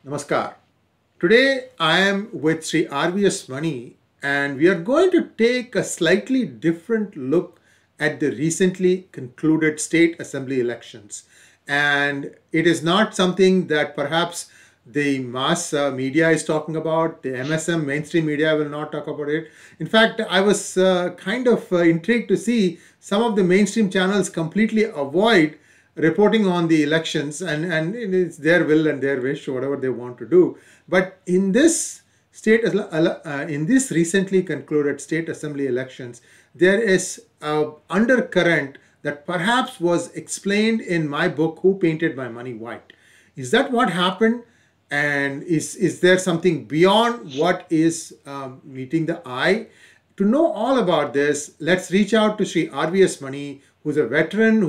Namaskar. Today I am with Sree RVS Mani and we are going to take a slightly different look at the recently concluded state assembly elections. And it is not something that perhaps the mass media is talking about. The MSM mainstream media will not talk about it. In fact, I was kind of intrigued to see some of the mainstream channels completely avoid reporting on the elections, and it's their will and their wish, whatever they want to do. But in this in this recently concluded state assembly elections, there is an undercurrent that perhaps was explained in my book, Who Painted My Money White? Is that what happened? And is there something beyond what is meeting the eye? To know all about this, let's reach out to Sree RVS Mani, who's a veteran,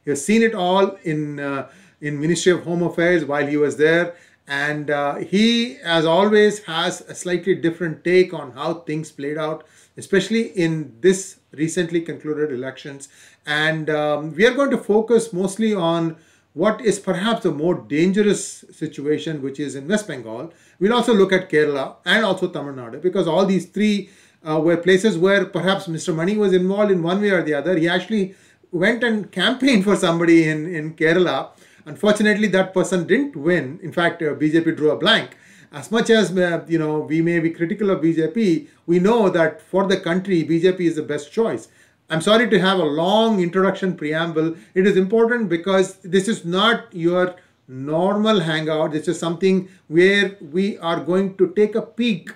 he has seen it all in Ministry of Home Affairs while he was there. And he, as always, has a slightly different take on how things played out, especially in this recently concluded elections. And we are going to focus mostly on what is perhaps the more dangerous situation, which is in West Bengal. We'll also look at Kerala and also Tamil Nadu, because all these three were places where perhaps Mr. Mani was involved in one way or the other. He actually went and campaigned for somebody in Kerala. Unfortunately, that person didn't win. In fact, BJP drew a blank. As much as we may be critical of BJP, we know that for the country, BJP is the best choice. I'm sorry to have a long introduction preamble. It is important because this is not your normal hangout. This is something where we are going to take a peek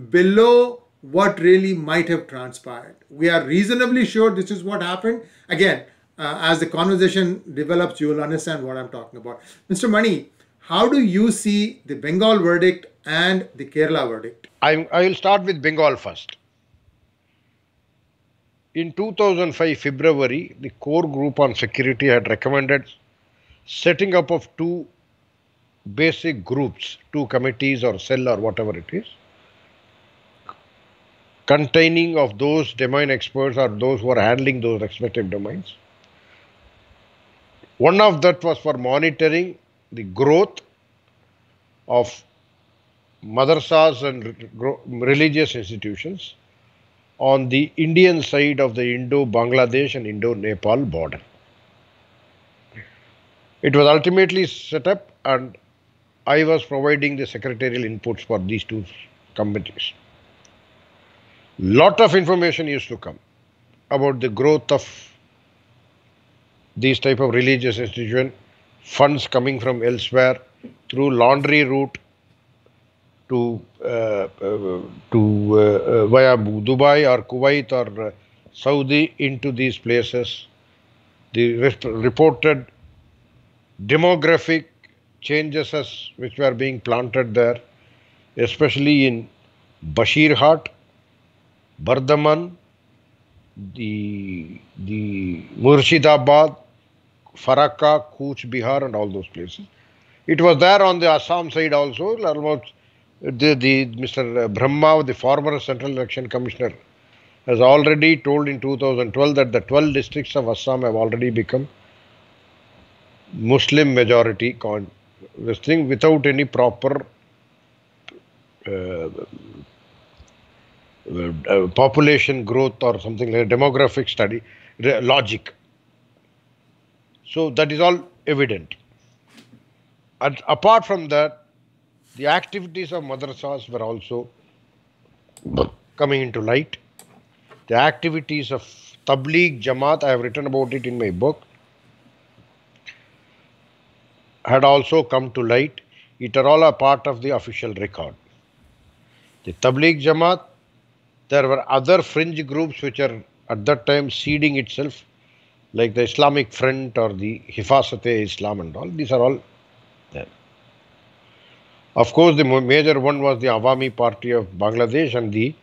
below what really might have transpired. We are reasonably sure this is what happened. Again, as the conversation develops, you will understand what I'm talking about. Mr. Mani, how do you see the Bengal verdict and the Kerala verdict? I will start with Bengal first. In 2005 February, the core group on security had recommended setting up of two basic groups, two committees or cell or whatever it is, containing of those domain experts or those who are handling those respective domains. One of that was for monitoring the growth of madrasas and religious institutions on the Indian side of the Indo-Bangladesh and Indo-Nepal border. It was ultimately set up and I was providing the secretarial inputs for these two committees. Lot of information used to come about the growth of these type of religious institution, funds coming from elsewhere through laundry route to via Dubai or Kuwait or Saudi into these places. The reported demographic changes which were being planted there, especially in Bashirhat, Bardhaman, the Murshidabad, Farakka, Cooch Behar and all those places. It was there on the Assam side also. Almost Mr. Brahma, the former Central Election Commissioner, has already told in 2012 that the 12 districts of Assam have already become Muslim majority this thing without any proper population growth or something like demographic study logic. So that is all evident. And apart from that, the activities of madrasas were also coming into light. The activities of Tabligh Jamaat, I have written about it in my book, had also come to light. It are all a part of the official record. The Tabligh Jamaat, there were other fringe groups which are at that time seeding itself, like the Islamic Front or the Hifazat-e-Islam and all. These are all there. Of course, the major one was the Awami Party of Bangladesh and the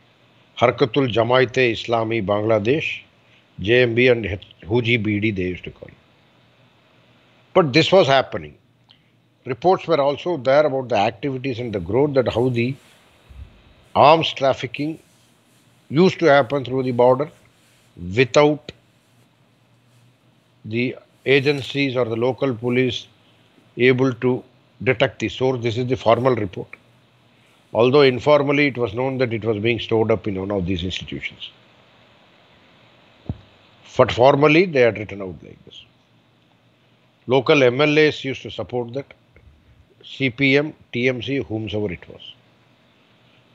Harkatul Jamaat-e-Islami Bangladesh, JMB and Huji BD they used to call it. But this was happening. Reports were also there about the activities and the growth, that how the arms trafficking used to happen through the border without the agencies or the local police able to detect the source. This is the formal report. Although informally it was known that it was being stored up in one of these institutions. But formally they had written out like this. Local MLAs used to support that. CPM, TMC, whomsoever it was.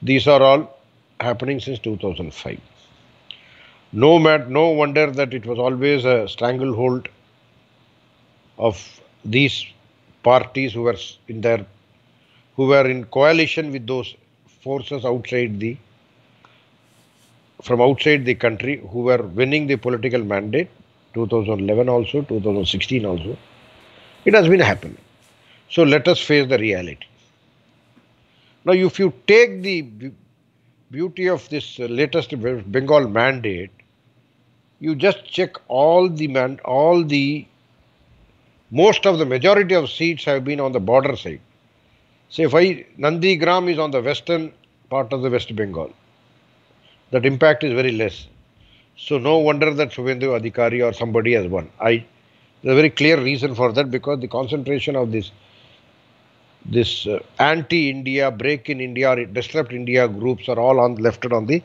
These are all happening since 2005. No wonder that it was always a stranglehold of these parties who were in coalition with those forces from outside the country, who were winning the political mandate, 2011 also, 2016 also. It has been happening. So let us face the reality. Now, if you take the beauty of this latest Bengal mandate, you just check most of the majority of seats have been on the border side. Say, Nandigram is on the western part of the West Bengal. That impact is very less. So no wonder that Subhendu Adhikari or somebody has won. There's a very clear reason for that, because the concentration of this anti-India, break in India or disrupt India groups are all left on the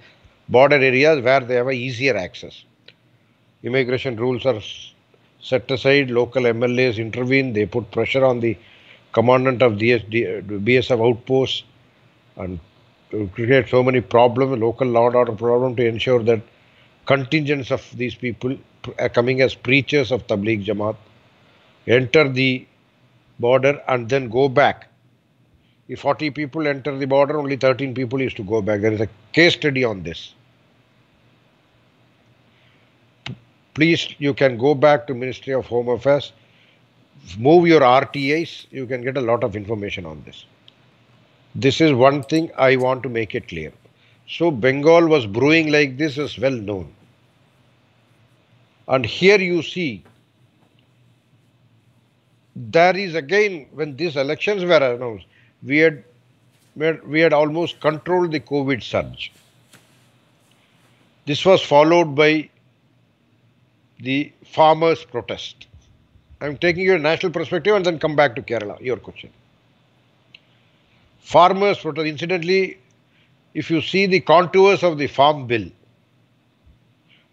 border areas where they have a easier access. Immigration rules are set aside, local MLAs intervene, they put pressure on the commandant of BSF outposts and to create so many problems, local law and order problem, to ensure that contingents of these people are coming as preachers of Tabligh Jamaat enter the border and then go back. If 40 people enter the border, only 13 people used to go back. There is a case study on this. Please, you can go back to Ministry of Home Affairs, move your RTIs, you can get a lot of information on this. This is one thing I want to make it clear. So Bengal was brewing like this is well known. And here you see, there is again, when these elections were announced, we had almost controlled the COVID surge. This was followed by the farmers' protest. I am taking you a national perspective and then come back to Kerala, your question. Farmers' protest, incidentally, if you see the contours of the farm bill,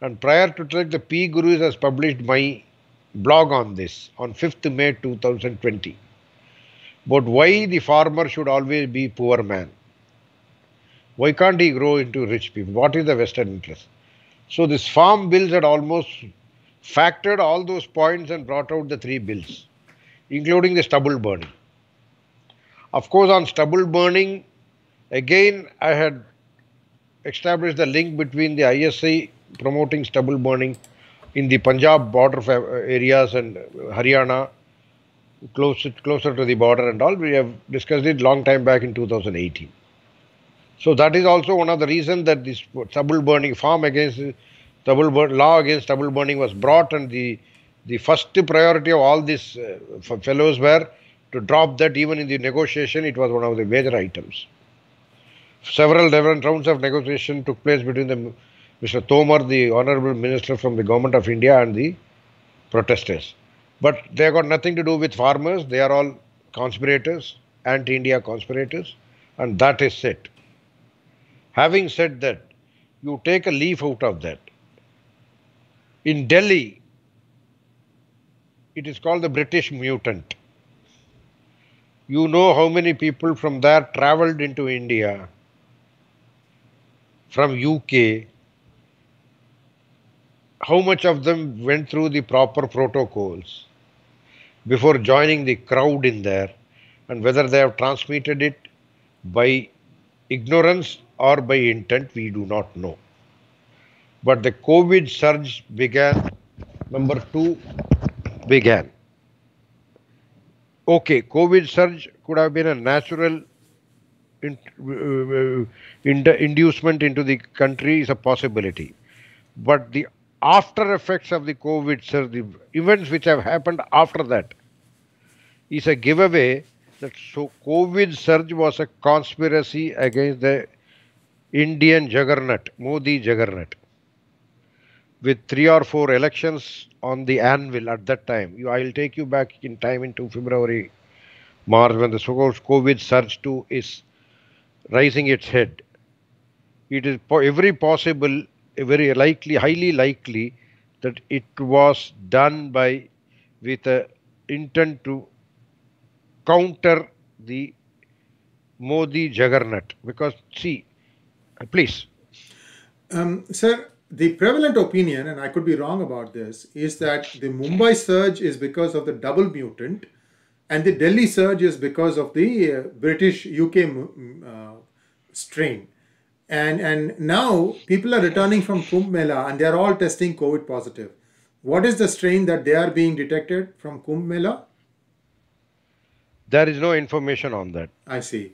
and prior to that, the PGurus has published my blog on this on 5th May 2020. But why the farmer should always be poor man? Why can't he grow into rich people? What is the Western interest? So this farm bills had almost factored all those points and brought out the 3 bills, including the stubble burning. Of course, on stubble burning, again I had established the link between the ISI promoting stubble burning in the Punjab border areas and Haryana, closer to the border and all. We have discussed it long time back in 2018. So that is also one of the reasons that this stubble burning law against stubble burning was brought, and the first priority of all these fellows were to drop that. Even in the negotiation, it was one of the major items. Several different rounds of negotiation took place between Mr. Tomar, the Honorable Minister from the Government of India, and the protesters. But they have got nothing to do with farmers. They are all conspirators, anti-India conspirators, and that is it. Having said that, you take a leaf out of that. In Delhi, it is called the British mutant. You know how many people from there travelled into India, from UK, how much of them went through the proper protocols before joining the crowd in there, and whether they have transmitted it by ignorance or by intent, we do not know. But the COVID surge began, number 2 began. Okay, COVID surge could have been a natural inducement into the country, is a possibility. But the after effects of the COVID surge, the events which have happened after that, is a giveaway that COVID surge was a conspiracy against the Indian juggernaut, Modi juggernaut. with 3 or 4 elections on the anvil at that time. I'll take you back in time into February, March, when the so-called COVID surge 2 is rising its head. It is every possible, very likely, highly likely that it was done by with a intent to counter the Modi juggernaut. Because see, please. Sir, the prevalent opinion, and I could be wrong about this, is that the Mumbai surge is because of the double mutant, and the Delhi surge is because of the British UK strain. And now people are returning from Kumbh Mela and they are all testing COVID positive. What is the strain that they are being detected from Kumbh Mela? There is no information on that. I see.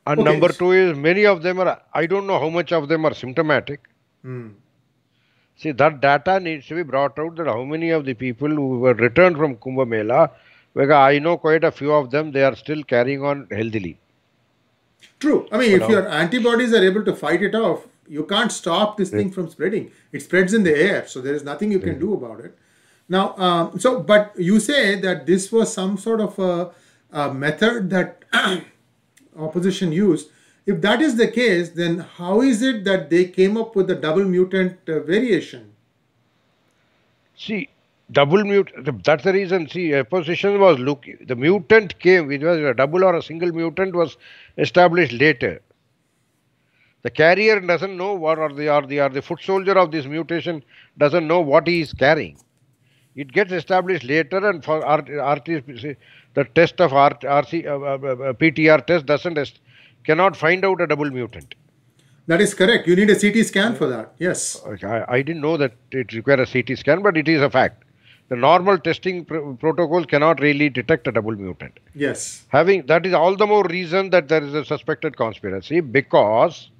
And Okay. number two is many of them are, I don't know how much of them are symptomatic. See, that data needs to be brought out, that how many of the people who were returned from Kumbh Mela, because I know quite a few of them, they are still carrying on healthily. True. I mean, if your antibodies are able to fight it off, you can't stop this thing from spreading. It spreads in the air, so there is nothing you can do about it. Now, but you say that this was some sort of a method that opposition used. If that is the case, then how is it that they came up with the double mutant variation? See, double mutant, that's the reason. See, opposition was looking, the mutant came, it was a double or a single mutant was established later. The carrier doesn't know what, or the foot soldier of this mutation doesn't know what he is carrying. It gets established later, and for the test of PTR test cannot find out a double mutant. That is correct. You need a CT scan for that. Yes. I didn't know that it requires a CT scan, but it is a fact. The normal testing protocols cannot really detect a double mutant. Yes. That is all the more reason that there is a suspected conspiracy, because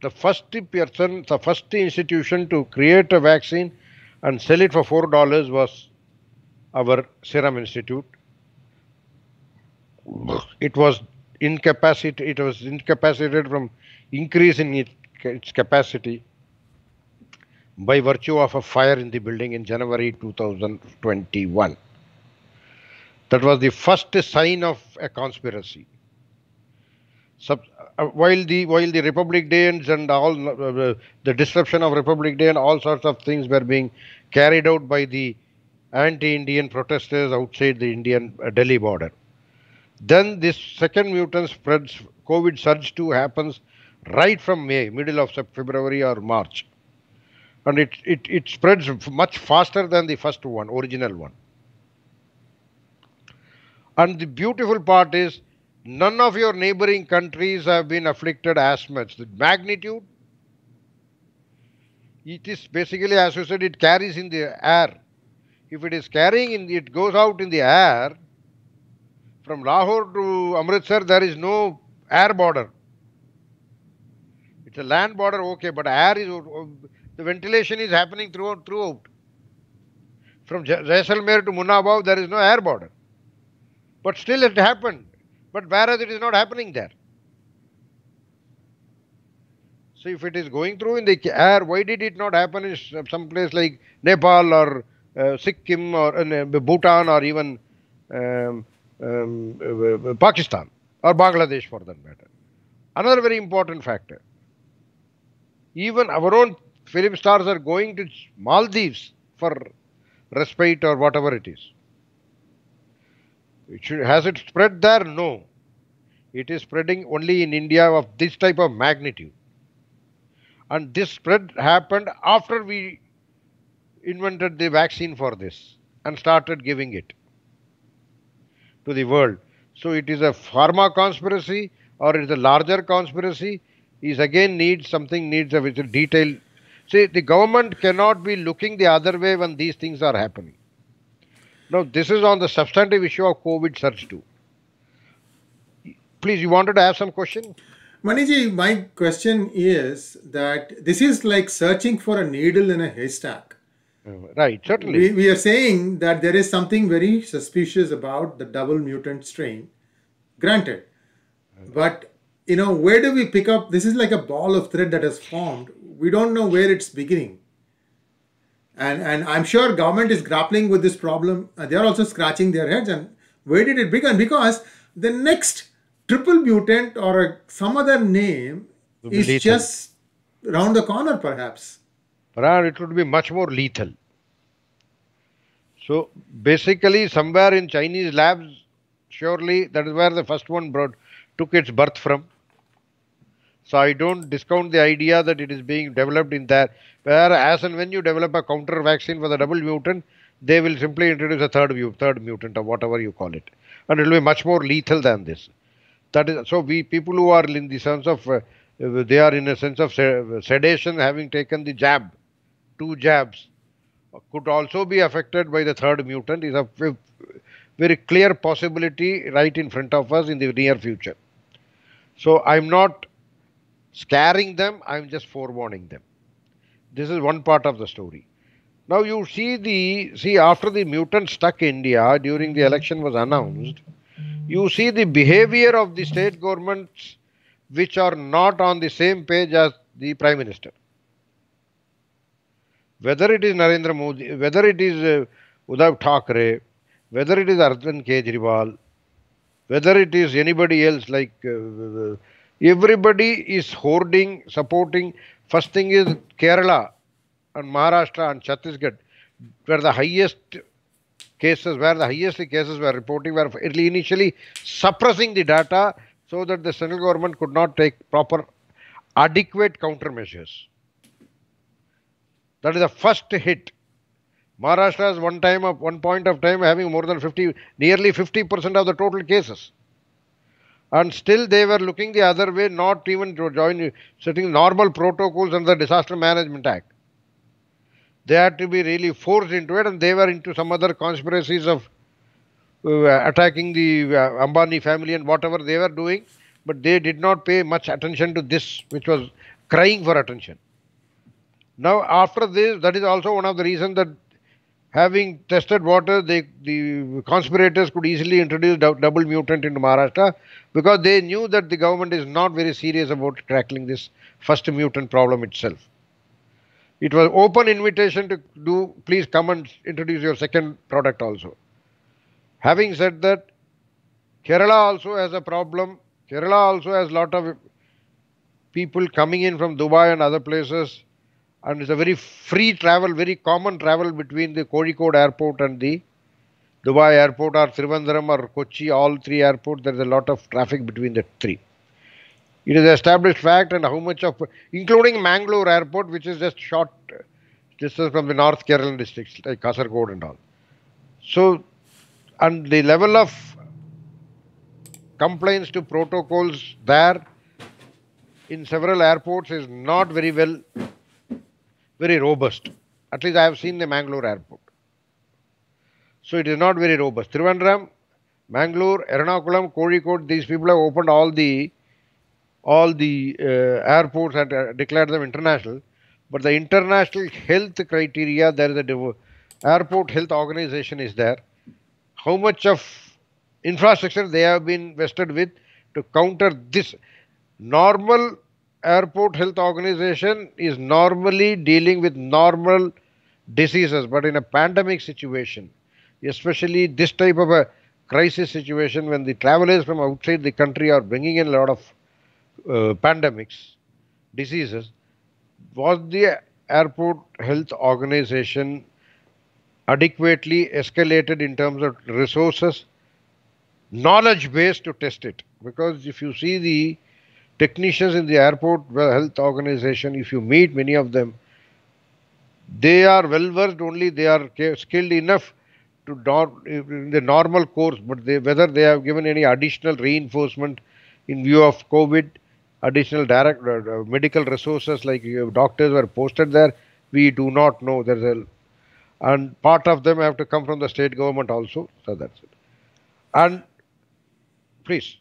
the first institution to create a vaccine and sell it for $4 was our Serum Institute. It was incapacitated from increasing its capacity by virtue of a fire in the building in January 2021. That was the first sign of a conspiracy. While the Republic Day and all the disruption of Republic Day and all sorts of things were being carried out by the anti-Indian protesters outside the Indian Delhi border, then this second mutant spreads. COVID surge 2 happens right from May, middle of February or March, and it spreads much faster than the first one, original one. And the beautiful part is, none of your neighboring countries have been afflicted as much. The magnitude, it is basically, as you said, it carries in the air. If it is carrying it goes out in the air. From Lahore to Amritsar, there is no air border. It's a land border, okay, but air is, the ventilation is happening throughout. From Jaisalmer to Munabhav, there is no air border. But still it happened. But whereas it is not happening there. So if it is going through in the air, why did it not happen in some place like Nepal or Sikkim or Bhutan or even Pakistan or Bangladesh for that matter? Another very important factor. Even our own film stars are going to Maldives for respite or whatever it is. Has it spread there? No. It is spreading only in India of this type of magnitude. And this spread happened after we invented the vaccine for this and started giving it to the world. So it is a pharma conspiracy or it is a larger conspiracy, is again needs a detail. See, the government cannot be looking the other way when these things are happening. Now, this is on the substantive issue of COVID surge 2. Please, you wanted to ask some question? Maniji, my question is that this is like searching for a needle in a haystack. Right, certainly. We are saying that there is something very suspicious about the double mutant strain. Granted. But where do we pick up? This is like a ball of thread that has formed. We don't know where it's beginning. And I'm sure government is grappling with this problem. They are also scratching their heads. And where did it begin? Because the next triple mutant or some other name is lethal. just round the corner, perhaps. Perhaps it would be much more lethal. So basically, somewhere in Chinese labs, surely that is where the first one took its birth from. So I don't discount the idea that it is being developed in that. Where as and when you develop a counter vaccine for the double mutant, they will simply introduce a third mutant or whatever you call it, and it will be much more lethal than this. That is so. We people who are in the sense of they are in a sense of sedation, having taken the jab, 2 jabs, could also be affected by the third mutant. Is a very clear possibility right in front of us in the near future. So I'm not scaring them, I'm just forewarning them. This is one part of the story. Now you see after the mutant struck India during the election was announced, you see the behavior of the state governments which are not on the same page as the Prime Minister. Whether it is Narendra Modi, whether it is Uddhav Thackeray, whether it is Arvind Kejriwal, whether it is anybody else like everybody is hoarding, supporting. First thing is Kerala and Maharashtra and Chhattisgarh, where the highest cases were reporting, were initially suppressing the data so that the central government could not take proper, adequate countermeasures. That is the first hit. Maharashtra is one point of time having more than nearly 50% of the total cases. And still they were looking the other way, not even to setting normal protocols under the Disaster Management Act. They had to be really forced into it, and they were into some other conspiracies of attacking the Ambani family and whatever they were doing, but they did not pay much attention to this, which was crying for attention. Now after this, that is also one of the reasons that having tested water, the conspirators could easily introduce double mutant into Maharashtra, because they knew that the government is not very serious about tackling this first mutant problem itself. It was open invitation to please come and introduce your second product also. Having said that, Kerala also has a problem. Kerala also has a lot of people coming in from Dubai and other places, and it's a very free travel, very common travel between the Kozhikode airport and the Dubai airport or Trivandrum or Kochi, all three airports. There is a lot of traffic between the three. It is an established fact, and how much of, including Mangalore airport, which is just short distance from the North Kerala districts like Kasaragod and all. So, and the level of complaints to protocols there in several airports is not very robust. At least I have seen the Mangalore airport. So it is not very robust. Trivandrum, Mangalore, Ernakulam, Kozhikode, these people have opened all the airports and declared them international. But the international health criteria, there is a airport health organization is there. How much of infrastructure they have been vested with to counter this? Normal airport health organization is normally dealing with normal diseases, but in a pandemic situation, especially this type of a crisis situation, when the travelers from outside the country are bringing in a lot of pandemics, diseases, was the airport health organization adequately escalated in terms of resources, knowledge base to test it? Because if you see the technicians in the airport health organization, if you meet many of them, they are well versed only, they are skilled enough to in the normal course, but whether they have given any additional reinforcement in view of COVID, additional direct medical resources like doctors were posted there, we do not know. And part of them have to come from the state government also. So that's it. And please.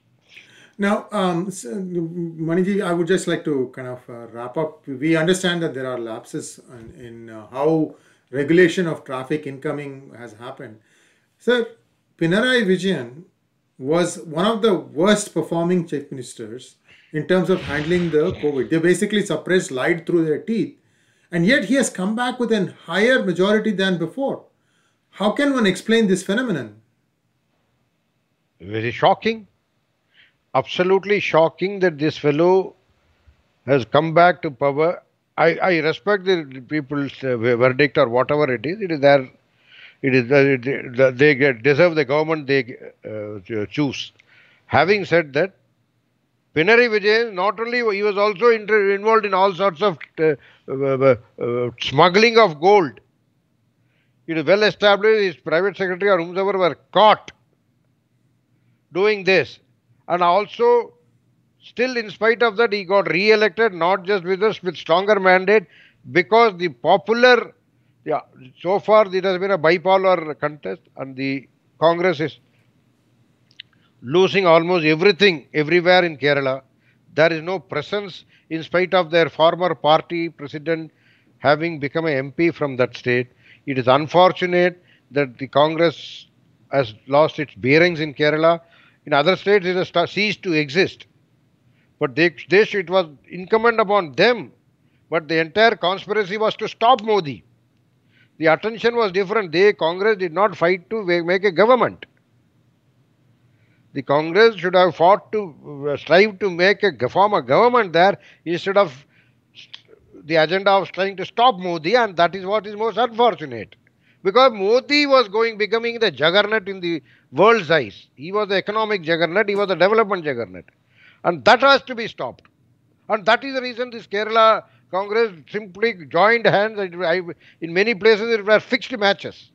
Now, Maniji, I would just like to kind of wrap up. We understand that there are lapses in how regulation of traffic incoming has happened. Sir, Pinarayi Vijayan was one of the worst performing chief ministers in terms of handling the COVID. They basically suppressed, lied through their teeth. And yet he has come back with a higher majority than before. How can one explain this phenomenon? Very shocking. Absolutely shocking that this fellow has come back to power. I respect the people's verdict or whatever it is. It is their, they deserve the government they choose. Having said that, Pinarayi Vijayan, not only he was also involved in all sorts of smuggling of gold. It is well established his private secretary or whomsoever were caught doing this. And also, still in spite of that, he got re-elected, not just with us, with stronger mandate, because the popular, so far it has been a bipolar contest and the Congress is losing almost everything everywhere in Kerala. There is no presence in spite of their former party president having become an MP from that state. It is unfortunate that the Congress has lost its bearings in Kerala. In other states, it has ceased to exist. But it was incumbent upon them. But the entire conspiracy was to stop Modi. The attention was different. Congress did not fight to make a government. The Congress should have fought to strive to form a government there instead of the agenda of trying to stop Modi, and that is what is most unfortunate. Because Modi was becoming the juggernaut in the world's eyes. He was the economic juggernaut, he was the development juggernaut. And that has to be stopped. And that is the reason this Kerala Congress simply joined hands. In many places it were fixed matches.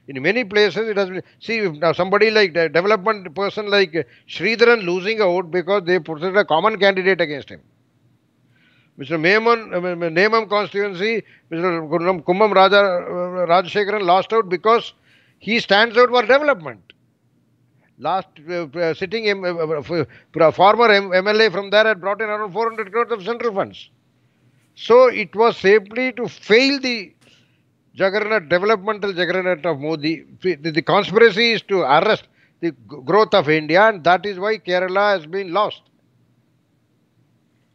In many places it has been, see now somebody like the development person like Sridharan losing out because they put a common candidate against him. Mr. Nemam constituency, Mr. Kumbam Rajashekaran lost out because he stands out for development. Last sitting former MLA from there had brought in around 400 crores of central funds. So it was simply to fail the developmental juggernaut of Modi. The conspiracy is to arrest the growth of India, and that is why Kerala has been lost.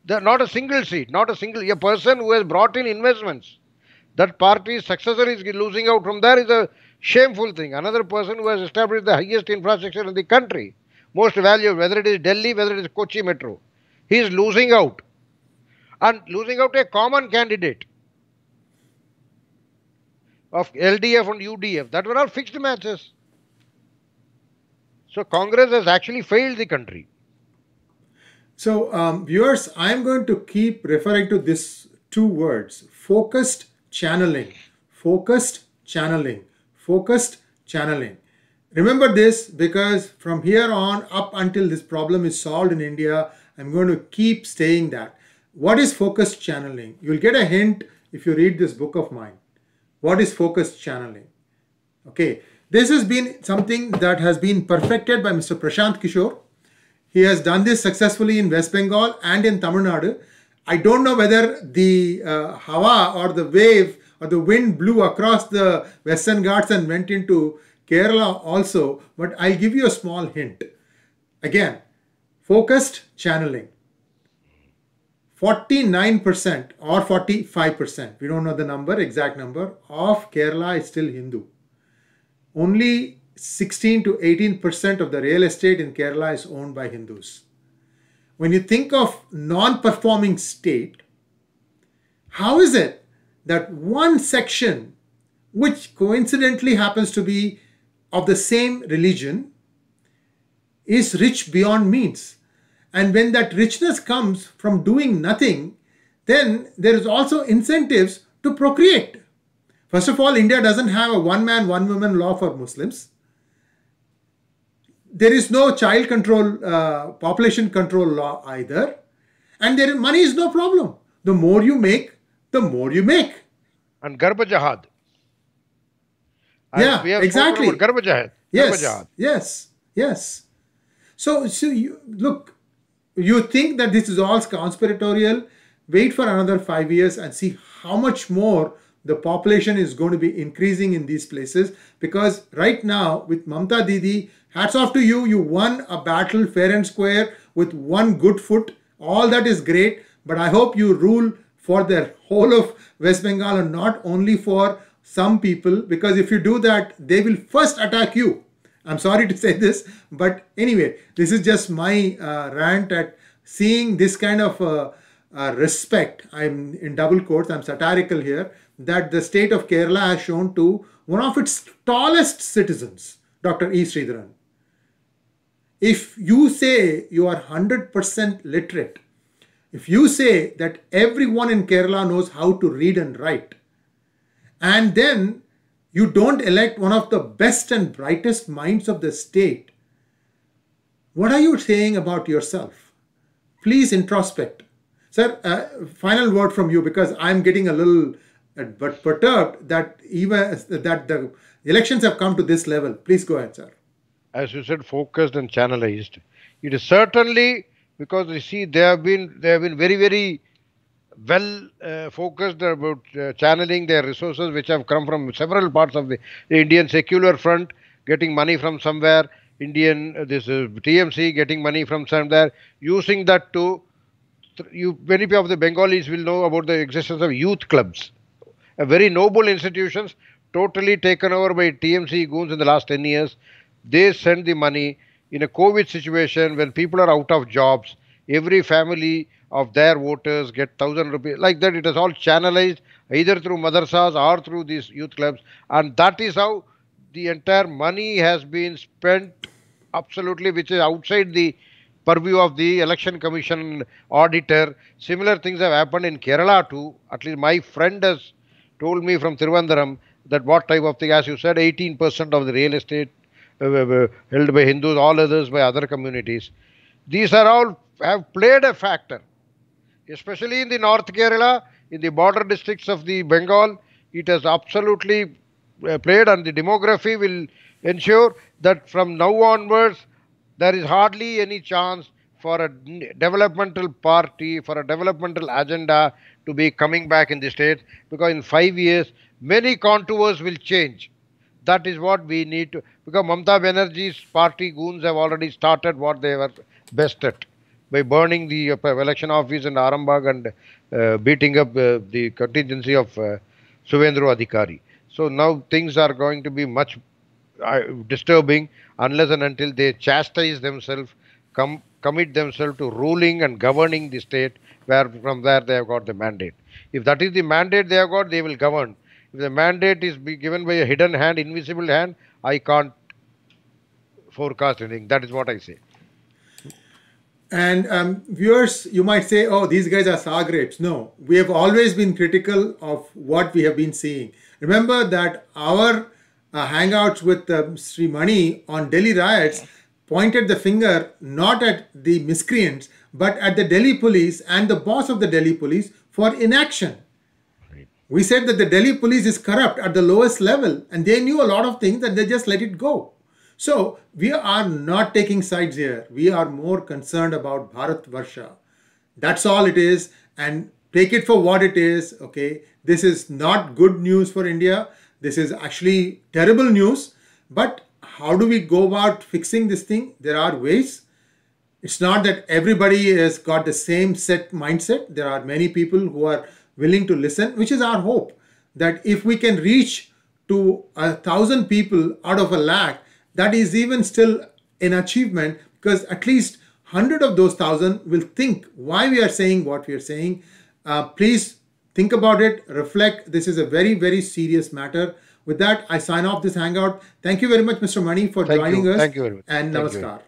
Not a single seat, a person who has brought in investments. That party's successor is losing out from there is a shameful thing. Another person who has established the highest infrastructure in the country, most valuable, whether it is Delhi, whether it is Kochi Metro, he is losing out. And losing out a common candidate of LDF and UDF. That were all fixed matches. So Congress has actually failed the country. So viewers, I'm going to keep referring to these two words: focused channeling, focused channeling, focused channeling. Remember this, because from here on up until this problem is solved in India, I'm going to keep saying that. What is focused channeling? You'll get a hint if you read this book of mine. What is focused channeling? Okay, this has been something that has been perfected by Mr. Prashant Kishor. He has done this successfully in West Bengal and in Tamil Nadu. I don't know whether the hawa or the wave or the wind blew across the Western Ghats and went into Kerala also, but I'll give you a small hint. Again, focused channeling. 49% or 45%, we don't know the exact number, of Kerala is still Hindu. Only 16 to 18% of the real estate in Kerala is owned by Hindus. When you think of non-performing state, how is it that one section, which coincidentally happens to be of the same religion, is rich beyond means? And when that richness comes from doing nothing, then there is also incentives to procreate. First of all, India doesn't have a one-man, one-woman law for Muslims. There is no child control, population control law either. And money is no problem. The more you make, the more you make. And Garbha Jihad. Yeah, exactly. Garbha Jihad. Yes. So you, look, you think that this is all conspiratorial? Wait for another 5 years and see how much more the population is going to be increasing in these places. Because right now, with Mamta Didi Hats off to you. You won a battle fair and square with one good foot. All that is great. But I hope you rule for the whole of West Bengal and not only for some people, because if you do that, they will first attack you. I'm sorry to say this, but anyway, this is just my rant at seeing this kind of respect. I'm in double quotes, I'm satirical here, that the state of Kerala has shown to one of its tallest citizens, Dr. E. Sridharan. If you say you are 100% literate, if you say that everyone in Kerala knows how to read and write, and then you don't elect one of the best and brightest minds of the state, what are you saying about yourself? Please introspect. Sir, final word from you, because I'm getting a little but perturbed that even that the elections have come to this level. Please go ahead, sir. As you said, focused and channelized. It is certainly because you see they have been very very well focused about channeling their resources, which have come from several parts of the Indian secular front, getting money from somewhere. TMC getting money from somewhere, using that to many of the Bengalis will know about the existence of youth clubs, a very noble institutions, totally taken over by TMC goons in the last 10 years. They send the money in a COVID situation when people are out of jobs. Every family of their voters get 1,000 rupees. Like that, it is all channelized either through madrasas or through these youth clubs. And that is how the entire money has been spent absolutely, which is outside the purview of the election commission auditor. Similar things have happened in Kerala too. At least my friend has told me from Thiruvananthapuram that what type of thing, as you said, 18% of the real estate held by Hindus, all others by other communities. These are all have played a factor, especially in the North Kerala, in the border districts of the Bengal. It has absolutely played, and the demography will ensure that from now onwards, there is hardly any chance for a developmental party, for a developmental agenda to be coming back in the state, because in 5 years, many contours will change. That is what we need to, because Mamata Banerjee's party goons have already started what they were best at, by burning the election office in Arambagh and beating up the contingency of Suvendru Adhikari. So now things are going to be much disturbing unless and until they chastise themselves, commit themselves to ruling and governing the state from where they have got the mandate. If that is the mandate they have got, they will govern. If the mandate is given by a hidden hand, invisible hand, I can't forecast anything. That is what I say. And viewers, you might say, oh, these guys are sour grapes. No, we have always been critical of what we have been seeing. Remember that our hangouts with Sree Mani on Delhi riots pointed the finger not at the miscreants, but at the Delhi police and the boss of the Delhi police for inaction. We said that the Delhi police is corrupt at the lowest level, and they knew a lot of things and they just let it go. So we are not taking sides here. We are more concerned about Bharat Varsha. That's all it is, and take it for what it is. Okay, this is not good news for India. This is actually terrible news. But how do we go about fixing this thing? There are ways. It's not that everybody has got the same set mindset. There are many people who are willing to listen, which is our hope, that if we can reach to 1,000 people out of 100,000, that is even still an achievement, because at least 100 of those 1,000 will think why we are saying what we are saying. Please think about it, reflect. This is a very, very serious matter. With that, I sign off this hangout. Thank you very much, Mr. Mani, for joining us. Thank you very much. And namaskar.